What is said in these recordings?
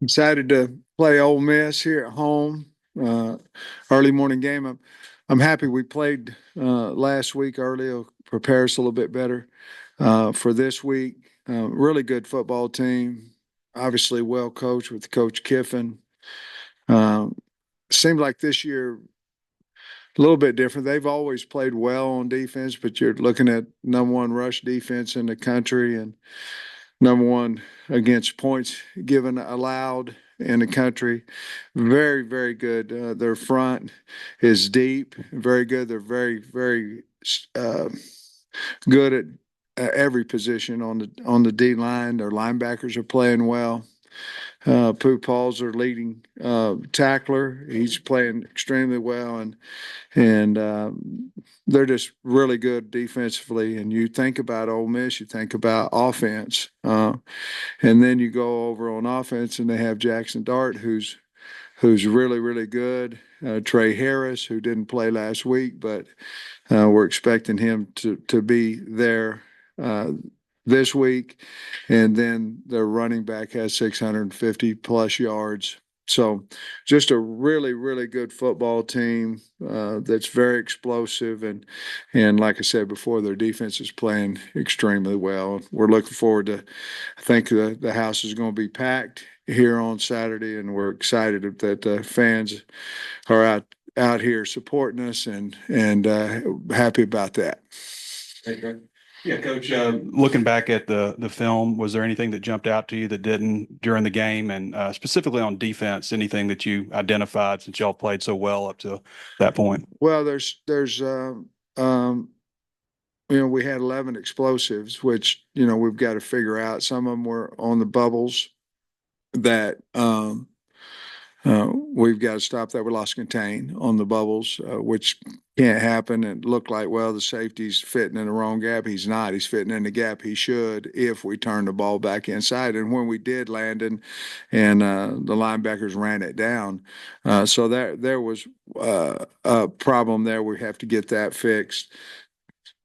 Excited to play Ole Miss here at home. Uh, Early morning game. I'm happy we played last week early. It'll prepare us a little bit better for this week. Really good football team. Obviously well coached with Coach Kiffin. Uh, Seemed like this year a little bit different. They've always played well on defense, but you're looking at number one rush defense in the country and number one against points given allowed in the country. Very, very good. Their front is deep, very good. They're very uh, good at every position on the D line. Their linebackers are playing well. Pooh Paul's their leading tackler. He's playing extremely well, and they're just really good defensively. And you think about Ole Miss, you think about offense, and then you go over on offense, and they have Jackson Dart, who's really good. Trey Harris, who didn't play last week, but we're expecting him to be there uh, this week. And then their running back has 650 plus yards. So just a really good football team that's very explosive and like I said before, their defense is playing extremely well. We're looking forward to. I think the house is going to be packed here on Saturday, and we're excited that the fans are out here supporting us and happy about that. Okay. Yeah, Coach, looking back at the film, was there anything that jumped out to you that didn't during the game? And specifically on defense, anything that you identified since y'all played so well up to that point? Well, um, we had 11 explosives, which we've got to figure out. Some of them were on the bubbles that we've got to stop that. We lost contain on the bubbles, which can't happen. It looked like, well, the safety's fitting in the wrong gap. He's not. He's fitting in the gap he should if we turn the ball back inside. And when we did, Landon and the linebackers ran it down. So there was a problem there. We have to get that fixed.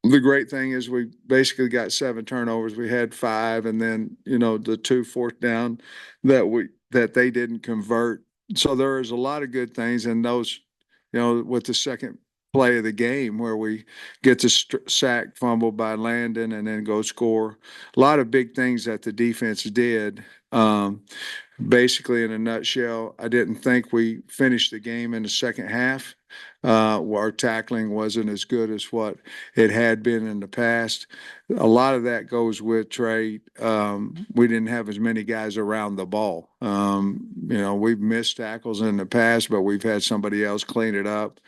The great thing is we basically got 7 turnovers. We had 5, and then the 2 fourth down that they didn't convert. So there is a lot of good things in those. With the second play of the game where we get the sack fumble by Landon and then go score. A lot of big things that the defense did. Basically, in a nutshell, I didn't think we finished the game in the second half. Our tackling wasn't as good as what it had been in the past. A lot of that goes with Trey. We didn't have as many guys around the ball. We've missed tackles in the past, but we've had somebody else clean it up.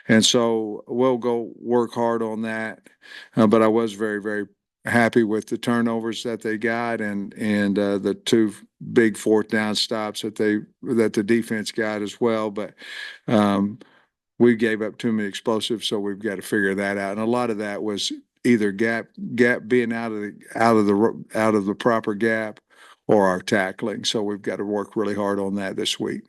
And so we'll go work hard on that. But I was very happy with the turnovers that they got and the 2 big fourth down stops that the defense got as well. But we gave up too many explosives, so we've got to figure that out. And a lot of that was either gap being out of the proper gap or our tackling. So we've got to work really hard on that this week.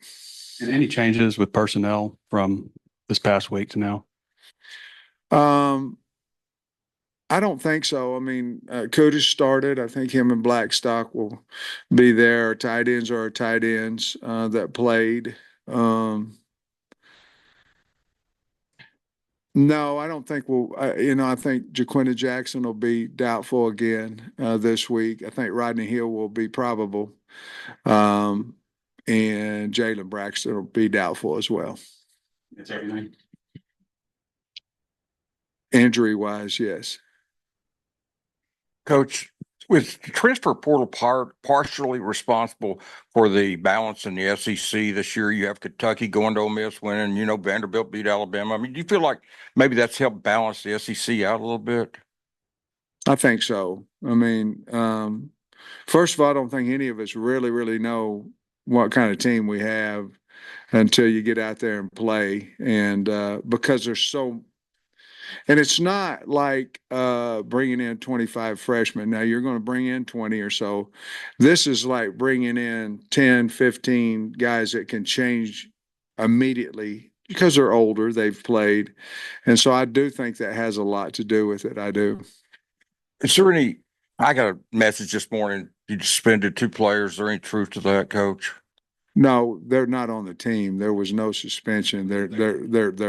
And any changes with personnel from this past week to now? Um, I don't think so. I mean, Kudish started. I think him and Blackstock will be there. Our tight ends are our tight ends that played. No, I don't think we'll. I think Jaquinta Jackson will be doubtful again this week. I think Rodney Hill will be probable, um, and Jalen Braxton will be doubtful as well. That's everything. Injury wise, yes. Coach, was the transfer portal partially responsible for the balance in the SEC this year? You have Kentucky going to Ole Miss winning, Vanderbilt beat Alabama. I mean, do you feel like maybe that's helped balance the SEC out a little bit? I think so. I mean, first of all, I don't think any of us really know what kind of team we have until you get out there and play. And because there's so and it's not like bringing in 25 freshmen. Now you're going to bring in 20 or so. This is like bringing in 10, 15 guys that can change immediately because they're older, they've played. And so I do think that has a lot to do with it. I do. Is there I got a message this morning. You suspended 2 players. Is there any truth to that, Coach? No, they're not on the team. There was no suspension. They're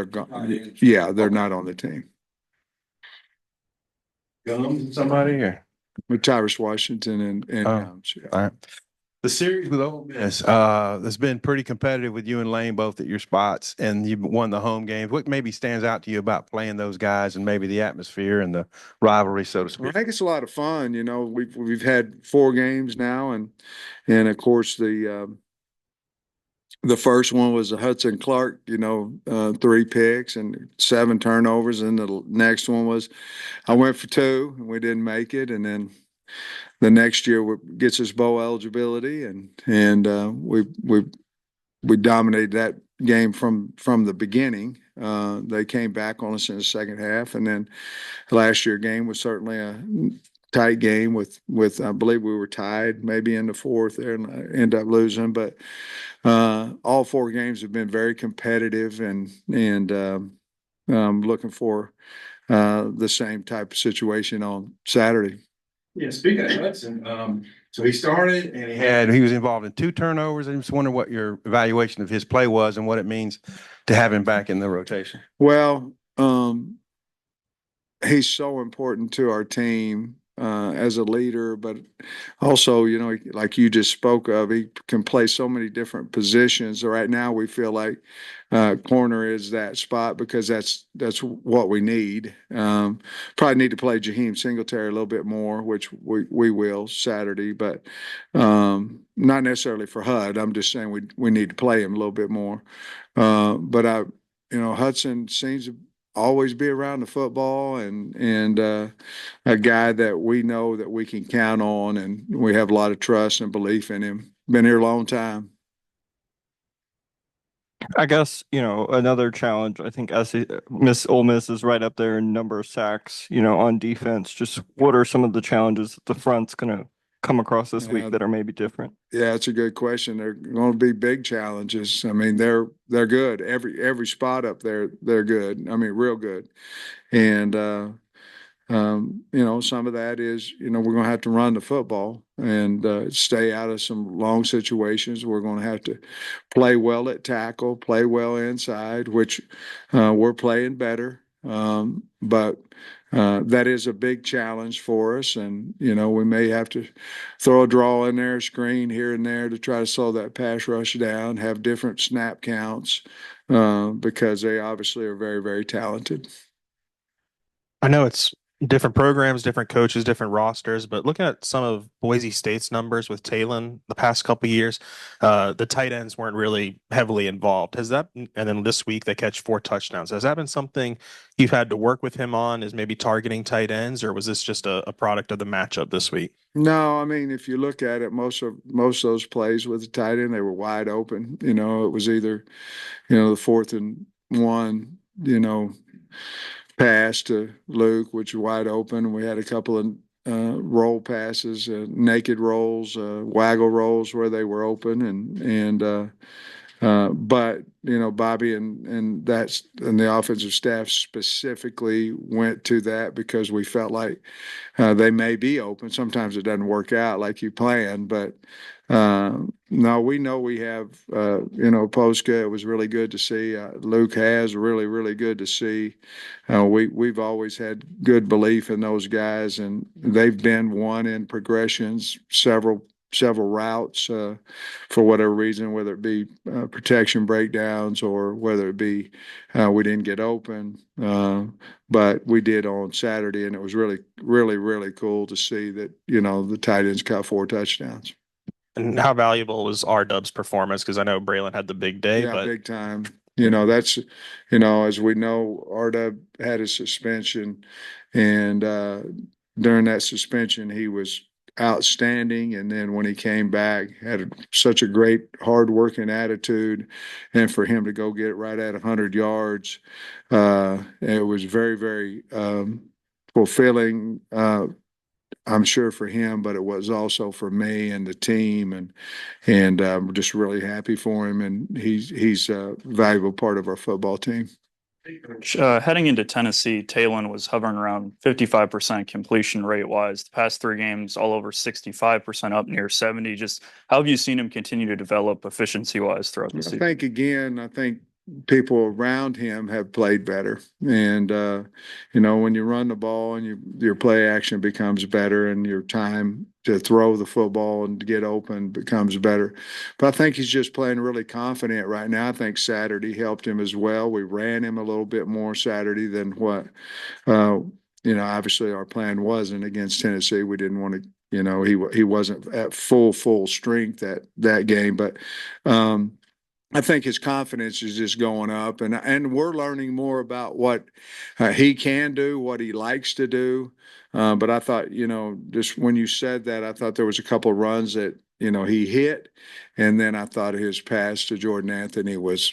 gone. Yeah, they're not on the team. Somebody here. With Tyrus Washington and Oh, Combs. Yeah. all right. The series with Ole Miss, has been pretty competitive with you and Lane both at your spots, and you've won the home games. What maybe stands out to you about playing those guys and maybe the atmosphere and the rivalry, so to Well, speak? I think it's a lot of fun. You know, we've had 4 games now, and of course the first one was a Hudson Clark. 3 picks and 7 turnovers, and the next one was I went for 2 and we didn't make it, and then the next year gets us bowl eligibility, and we dominated that game from the beginning. They came back on us in the second half, and then last year game was certainly a tight game with I believe we were tied maybe in the fourth there and end up losing, but all 4 games have been very competitive, and I'm looking for the same type of situation on Saturday. Yeah, speaking of Hudson, so he started and he was involved in 2 turnovers. I just wonder what your evaluation of his play was and what it means to have him back in the rotation. Well, he's so important to our team as a leader, but also, like you just spoke of, he can play so many different positions. Right now, we feel like corner is that spot because that's what we need. Probably need to play Jaheim Singletary a little bit more, which we will Saturday, but not necessarily for Hud. I'm just saying we need to play him a little bit more. But Hudson seems to always be around the football, and a guy that we know that we can count on, and we have a lot of trust and belief in him. Been here a long time. I guess, another challenge. I think Miss Ole Miss is right up there in number of sacks, on defense. Just what are some of the challenges that the front's going to come across this week that are maybe different? Yeah, it's a good question. They're going to be big challenges. I mean, they're good. Every spot up there, they're good. I mean, real good. And some of that is, we're going to have to run the football and stay out of some long situations. We're going to have to play well at tackle, play well inside, which we're playing better. But that is a big challenge for us. And, we may have to throw a draw in there, a screen here and there to try to slow that pass rush down, have different snap counts because they obviously are very, very talented. I know it's different programs, different coaches, different rosters, but looking at some of Boise State's numbers with Talon the past couple of years, the tight ends weren't really heavily involved. And then this week they catch 4 touchdowns. Has that been something you've had to work with him on, is maybe targeting tight ends, or was this just a product of the matchup this week? No, I mean, if you look at it, most of those plays with the tight end, they were wide open. It was either, the 4th and 1, pass to Luke, which was wide open. We had a couple of roll passes, naked rolls, waggle rolls where they were open, but Bobby and the offensive staff specifically went to that because we felt like they may be open. Sometimes it doesn't work out like you plan, but no, we know we have Posca. It was really good to see. Luke has really, really good to see. We've always had good belief in those guys, and they've been one in progressions, several routes for whatever reason, whether it be protection breakdowns or whether it be we didn't get open. But we did on Saturday, and it was really, really, really cool to see that, the tight ends caught 4 touchdowns. And how valuable was R-Dub's performance? Because I know Braylon had the big day, Yeah, but big time. That's, as we know, R-Dub had a suspension, and during that suspension, he was outstanding. And then when he came back, had such a great hard-working attitude, and for him to go get it right at 100 yards, it was very, very fulfilling. I'm sure for him, but it was also for me and the team, and I'm just really happy for him, and he's a valuable part of our football team. Heading into Tennessee, Talon was hovering around 55% completion rate wise. The past three games, all over 65%, up near 70. Just how have you seen him continue to develop efficiency wise throughout the season? I think people around him have played better. And, when you run the ball and your play action becomes better and your time to throw the football and to get open becomes better. But I think he's just playing really confident right now. I think Saturday helped him as well. We ran him a little bit more Saturday than what, obviously our plan wasn't against Tennessee. We didn't want to, he wasn't at full strength that game. But, I think his confidence is just going up, and we're learning more about what he can do, what he likes to do. But I thought, just when you said that, I thought there was a couple of runs that he hit, and then I thought his pass to Jordan Anthony was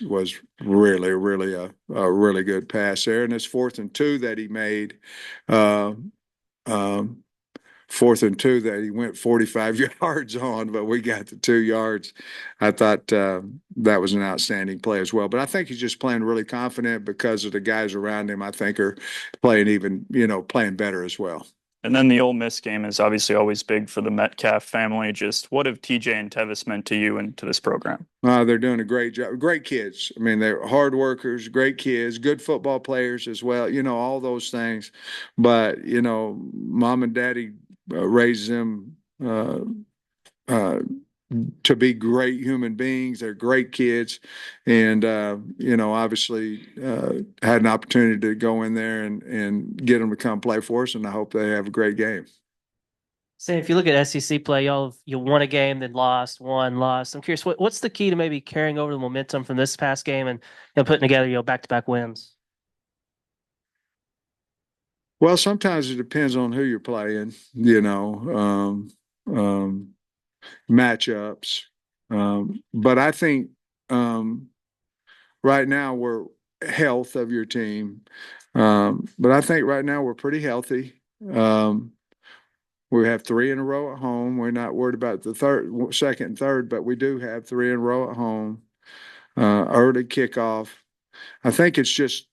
really really a really good pass there, and his 4th and 2 that he made. Uh, um, 4th and 2 that he went 45 yards on, but we got the 2 yards. I thought that was an outstanding play as well. But I think he's just playing really confident because of the guys around him. I think are playing playing better as well. And then the Ole Miss game is obviously always big for the Metcalf family. Just what have TJ and Tevis meant to you and to this program? They're doing a great job. Great kids. I mean, they're hard workers, great kids, good football players as well. All those things. But mom and daddy raised them to be great human beings. They're great kids, and obviously had an opportunity to go in there and get them to come play for us. And I hope they have a great game. Sam, if you look at SEC play, you won a game, then lost, won, lost. I'm curious, what's the key to maybe carrying over the momentum from this past game and putting together back-to-back wins? Well, sometimes it depends on who you're playing, matchups. But I think right now we're health of your team. But I think right now we're pretty healthy. We have 3 in a row at home. We're not worried about the second and third, but we do have 3 in a row at home. Early kickoff. I think it's just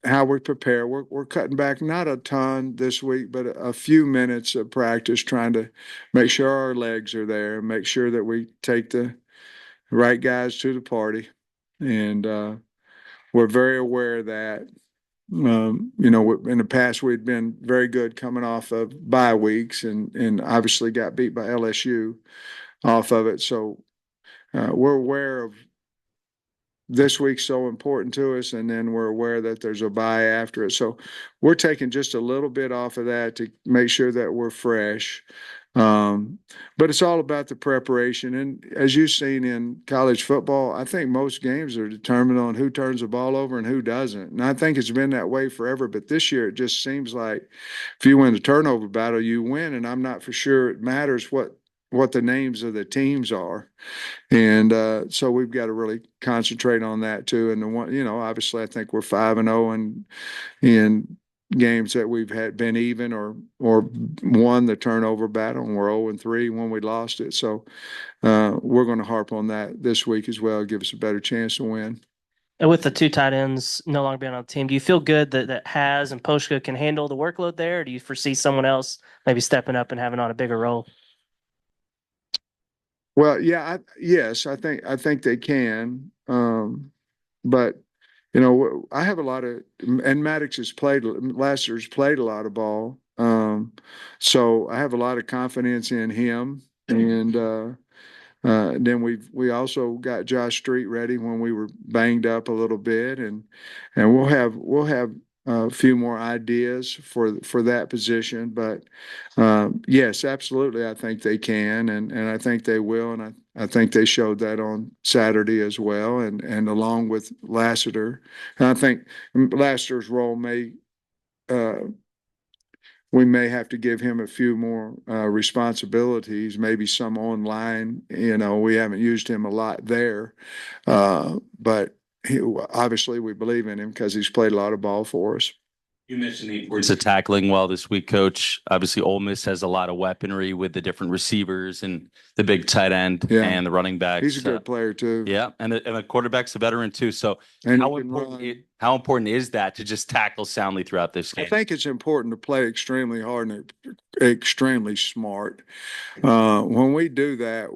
how we prepare. We're cutting back not a ton this week, but a few minutes of practice, trying to make sure our legs are there, make sure that we take the right guys to the party, and we're very aware of that. In the past we'd been very good coming off of bye weeks, and obviously got beat by LSU off of it. So we're aware of this week's so important to us, and then we're aware that there's a bye after it. So we're taking just a little bit off of that to make sure that we're fresh. But it's all about the preparation. And as you've seen in college football, I think most games are determined on who turns the ball over and who doesn't. And I think it's been that way forever. But this year, it just seems like if you win the turnover battle, you win. And I'm not for sure it matters what the names of the teams are. And so we've got to really concentrate on that too. And the one, obviously I think we're 5-0 in games that we've had been even or won the turnover battle, and we're 0-3 when we lost it. So we're going to harp on that this week as well, give us a better chance to win. And with the 2 tight ends no longer being on the team, do you feel good that Has and Poshka can handle the workload there? Or do you foresee someone else maybe stepping up and having on a bigger role? Well, yeah, yes, I think they can. But I have a lot of, and Maddox has played, last year's played a lot of ball. So I have a lot of confidence in him. And then we also got Josh Street ready when we were banged up a little bit, and we'll have a few more ideas for that position. But yes, absolutely, I think they can, and I think they will, and I think they showed that on Saturday as well, and along with Lassiter. And I think Lassiter's role we may have to give him a few more responsibilities, maybe some online. We haven't used him a lot there, but obviously we believe in him because he's played a lot of ball for us. You mentioned the importance of tackling well this week, Coach. Obviously, Ole Miss has a lot of weaponry with the different receivers and the big tight end Yeah. and the running backs. He's a good player too. Yeah, and the quarterback's a veteran too. So And how how important is that to just tackle soundly throughout this game? I think it's important to play extremely hard and extremely smart. When we do that,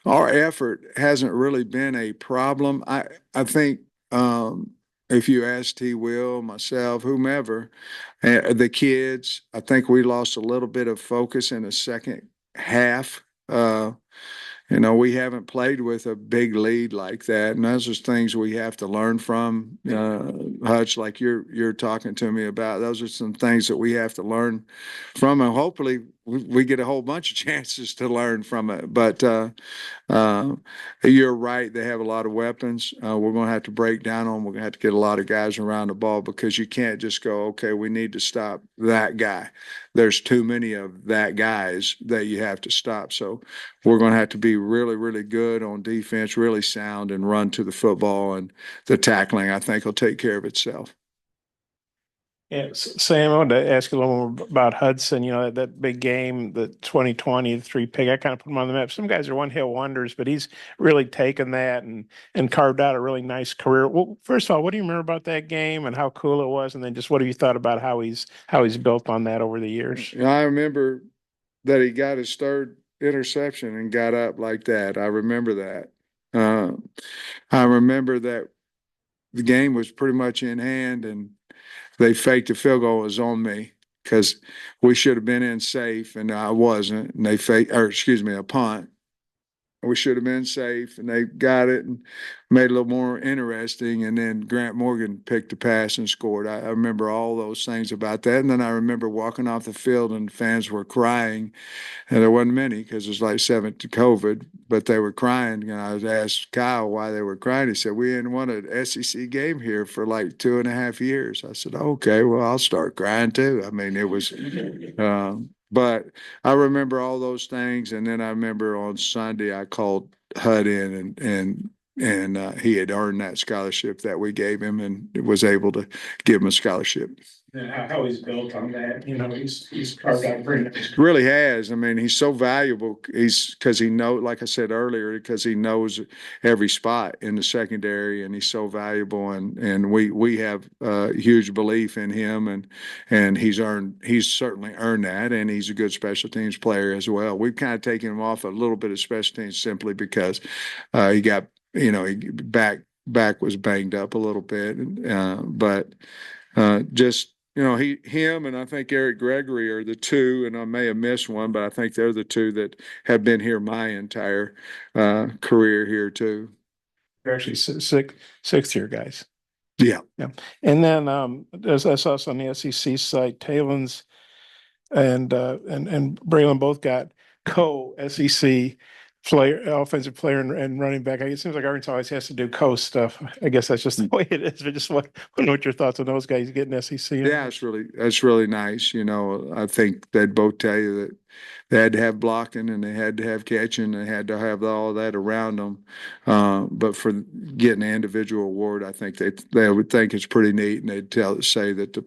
our effort hasn't really been a problem. I think if you ask T. Will, myself, whomever, the kids, I think we lost a little bit of focus in the second half. We haven't played with a big lead like that, and those are things we have to learn from. Hutch, like you're talking to me about, those are some things that we have to learn from, and hopefully we get a whole bunch of chances to learn from it. But you're right; they have a lot of weapons. We're going to have to break down on them. We're going to have to get a lot of guys around the ball because you can't just go, okay, we need to stop that guy. There's too many of that guys that you have to stop. So we're going to have to be really, really good on defense, really sound, and run to the football, and the tackling, I think, will take care of itself. Yeah, Sam, I wanted to ask you a little more about Hudson. That big game, the 2020, the 3-pick. I kind of put him on the map. Some guys are one-hit wonders, but he's really taken that and carved out a really nice career. Well, first of all, what do you remember about that game and how cool it was? And then just what have you thought about how he's built on that over the years? I remember that he got his third interception and got up like that. I remember that. I remember that the game was pretty much in hand, and they faked a field goal. It was on me because we should have been in safe, and I wasn't. And they a punt. We should have been safe, and they got it and made it a little more interesting. And then Grant Morgan picked the pass and scored. I remember all those things about that. And then I remember walking off the field and fans were crying. And there wasn't many because it was like 7 to COVID, but they were crying. And I was asked Kyle why they were crying. He said, we hadn't won an SEC game here for like 2.5 years. I said, okay, well, I'll start crying too. I mean, it was but I remember all those things, and then I remember on Sunday I called Hud in, and he had earned that scholarship that we gave him, and was able to give him a scholarship. And how he's built on that, he's carved out pretty nice. Really has. I mean, he's so valuable. Because he knows, like I said earlier, because he knows every spot in the secondary, and he's so valuable. And we have huge belief in him, and he's certainly earned that, and he's a good special teams player as well. We've kind of taken him off a little bit of special teams simply because he got back was banged up a little bit, but just. Him and I think Eric Gregory are the two, and I may have missed one, but I think they're the two that have been here my entire career here too. They're actually sixth year guys. Yeah. And then as I saw on the SEC site, Talon's and Braylon both got co-SEC offensive player and running back. It seems like Arkansas always has to do coast stuff. I guess that's just the way it is. But just want to know what your thoughts on those guys getting SEC. Yeah, that's really nice. I think they'd both tell you that they had to have blocking, and they had to have catching, and they had to have all that around them. But for getting an individual award, I think they would think it's pretty neat, and they'd say that the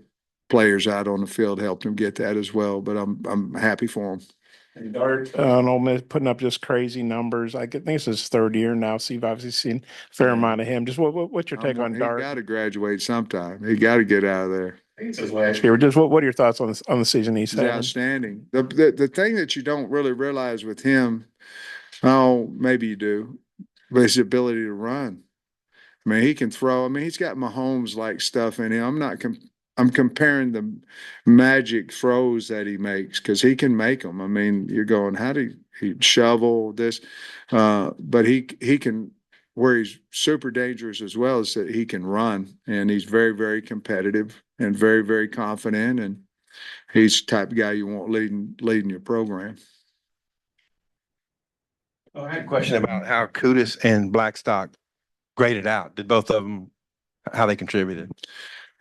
players out on the field helped them get that as well. But I'm happy for them. And Dart on Ole Miss putting up just crazy numbers. I think it's his third year now, so you've obviously seen a fair amount of him. Just what's your take on Dart? He got to graduate sometime. He got to get out of there. I think it's his last year. Just what are your thoughts on the season he's having? Outstanding. The thing that you don't really realize with him, oh, maybe you do, but his ability to run. I mean, he can throw. I mean, he's got Mahomes-like stuff in him. I'm comparing the magic throws that he makes because he can make them. I mean, you're going, how do he shovel this? But he can, where he's super dangerous as well is that he can run, and he's very, very competitive and very, very confident, and he's the type of guy you want leading your program. I had a question about how Kudus and Blackstock graded out. Did both of them, how they contributed?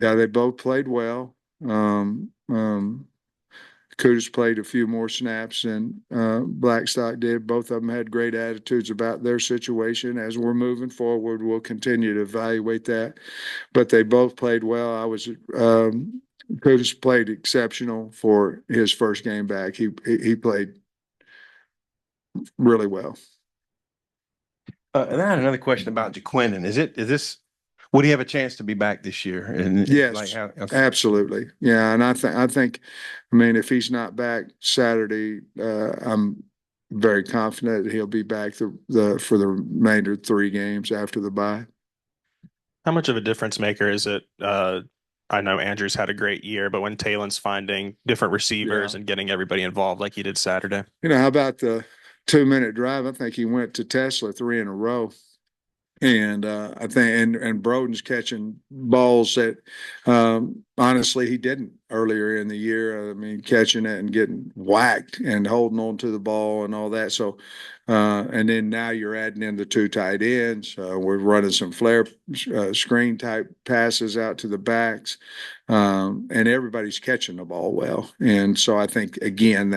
Yeah, they both played well. Kudus played a few more snaps than Blackstock did. Both of them had great attitudes about their situation. As we're moving forward, we'll continue to evaluate that. But they both played well. I was Curtis played exceptional for his first game back. He played really well. And I had another question about Jaquindon. Would he have a chance to be back this year? And Yes, okay. absolutely. Yeah, and I think, I mean, if he's not back Saturday, I'm very confident that he'll be back for the remainder 3 games after the bye. How much of a difference maker is it? I know Andrews had a great year, but when Talen's finding different receivers Yeah. and getting everybody involved like he did Saturday. How about the 2-minute drive? I think he went to Tesla 3 in a row. And I think and Broden's catching balls that honestly he didn't earlier in the year. I mean, catching it and getting whacked and holding on to the ball and all that. So and then now you're adding in the 2 tight ends. We're running some flare screen type passes out to the backs, and everybody's catching the ball well. And so I think again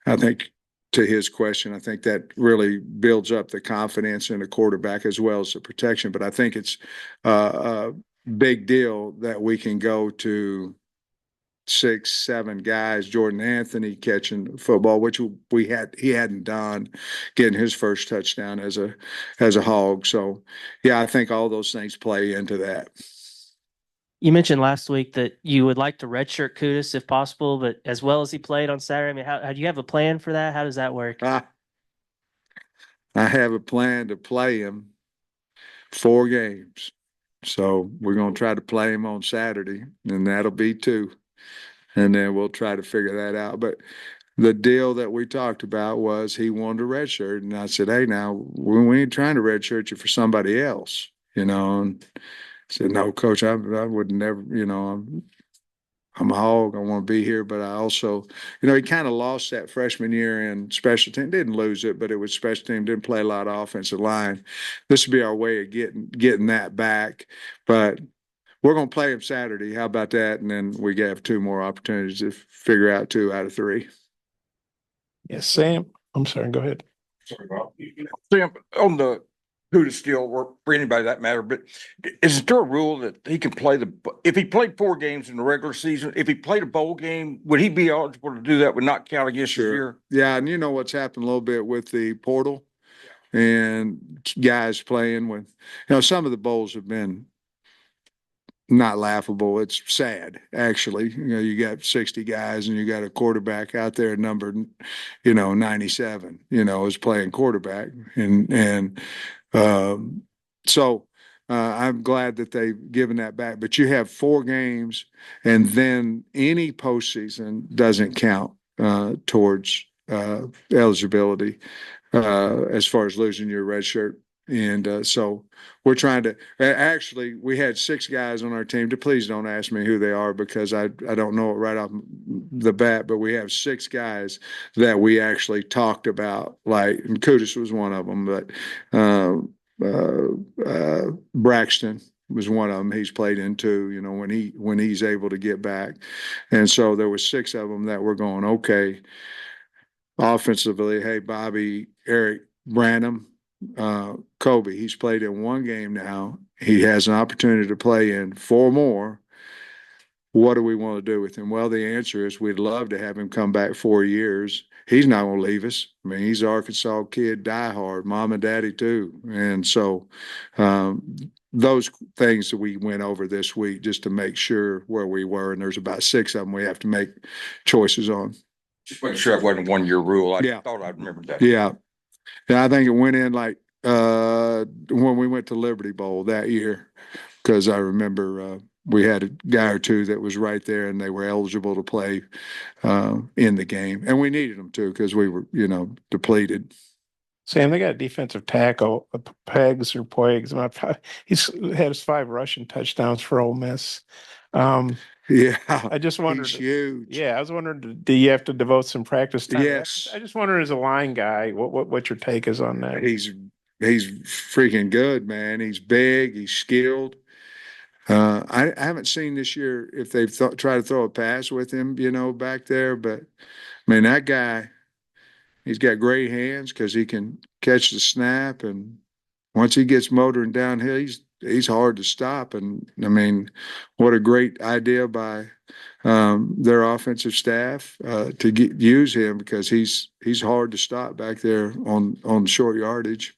I think to his question, I think that really builds up the confidence in a quarterback as well as the protection. But I think it's a big deal that we can go to 6, 7 guys. Jordan Anthony catching football, which he hadn't done, getting his first touchdown as a Hog. So yeah, I think all those things play into that. You mentioned last week that you would like to redshirt Kudus if possible, but as well as he played on Saturday, I mean, how do you have a plan for that? How does that work? I have a plan to play him 4 games. So we're going to try to play him on Saturday, and that'll be 2. And then we'll try to figure that out. But the deal that we talked about was he wanted a red shirt. And I said, hey, now, we ain't trying to red shirt you for somebody else, And I said, no, coach, I would never, I'm a Hog. I want to be here. But I also, he kind of lost that freshman year in special team. Didn't lose it, but it was special team. Didn't play a lot of offensive line. This would be our way of getting that back. But we're going to play him Saturday. How about that? And then we have 2 more opportunities to figure out 2 out of 3. Yes, Sam. I'm sorry. Go ahead. Sorry, Bob. Sam, on the who to steal or for anybody that matter, but is there a rule that he can play if he played 4 games in the regular season, if he played a bowl game, would he be eligible to do that, would not count against his year? Yeah, and you know what's happened a little bit with the portal and guys playing with, some of the bowls have been not laughable. It's sad, actually. You got 60 guys and you got a quarterback out there numbered, 97, is playing quarterback. So I'm glad that they've given that back. But you have 4 games, and then any postseason doesn't count towards eligibility as far as losing your red shirt. And so we're trying to actually, we had 6 guys on our team. Please don't ask me who they are because I don't know it right off the bat, but we have 6 guys that we actually talked about, and Kudus was one of them, but Braxton was one of them. He's played in 2, when he's able to get back. And so there were 6 of them that were going, okay, offensively, hey, Bobby, Eric, Branham, Kobe, he's played in 1 game now. He has an opportunity to play in 4 more. What do we want to do with him? Well, the answer is we'd love to have him come back 4 years. He's not going to leave us. I mean, he's an Arkansas kid, diehard, mom and daddy too. And so those things that we went over this week just to make sure where we were, and there's about 6 of them we have to make choices on. Just make sure it wasn't a 1-year rule. I Yeah. thought I'd remembered that. Yeah. Yeah, I think it went in when we went to Liberty Bowl that year, because I remember we had a guy or 2 that was right there and they were eligible to play in the game. And we needed them to because we were, depleted. Sam, they got a defensive tackle, Pegs or Poigs. He's had his 5 rushing touchdowns for Ole Miss. Yeah, I just wondered. he's huge. Yeah, I was wondering, do you have to devote some practice time? Yes. I just wonder, as a line guy, what your take is on that? He's freaking good, man. He's big. He's skilled. I haven't seen this year if they've tried to throw a pass with him, back there. But I mean, that guy, he's got great hands because he can catch the snap, and once he gets motoring downhill, he's he's hard to stop. And I mean, what a great idea by their offensive staff to use him, because he's hard to stop back there on short yardage.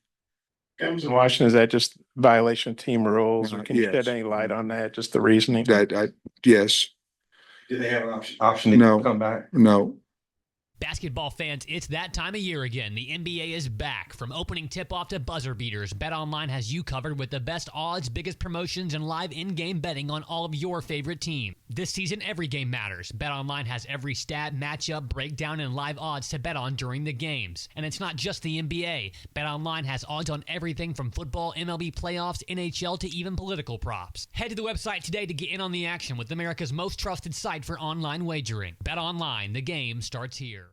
I was watching, is that just violation of team rules, or can you Yes. shed any light on that? Just the reasoning? Yes. Do they have an option to No. come back? No. Basketball fans, it's that time of year again. The NBA is back. From opening tip-off to buzzer beaters, BetOnline has you covered with the best odds, biggest promotions, and live in-game betting on all of your favorite teams. This season, every game matters. BetOnline has every stat, matchup, breakdown, and live odds to bet on during the games. And it's not just the NBA. BetOnline has odds on everything from football, MLB playoffs, NHL, to even political props. Head to the website today to get in on the action with America's most trusted site for online wagering. BetOnline, the game starts here.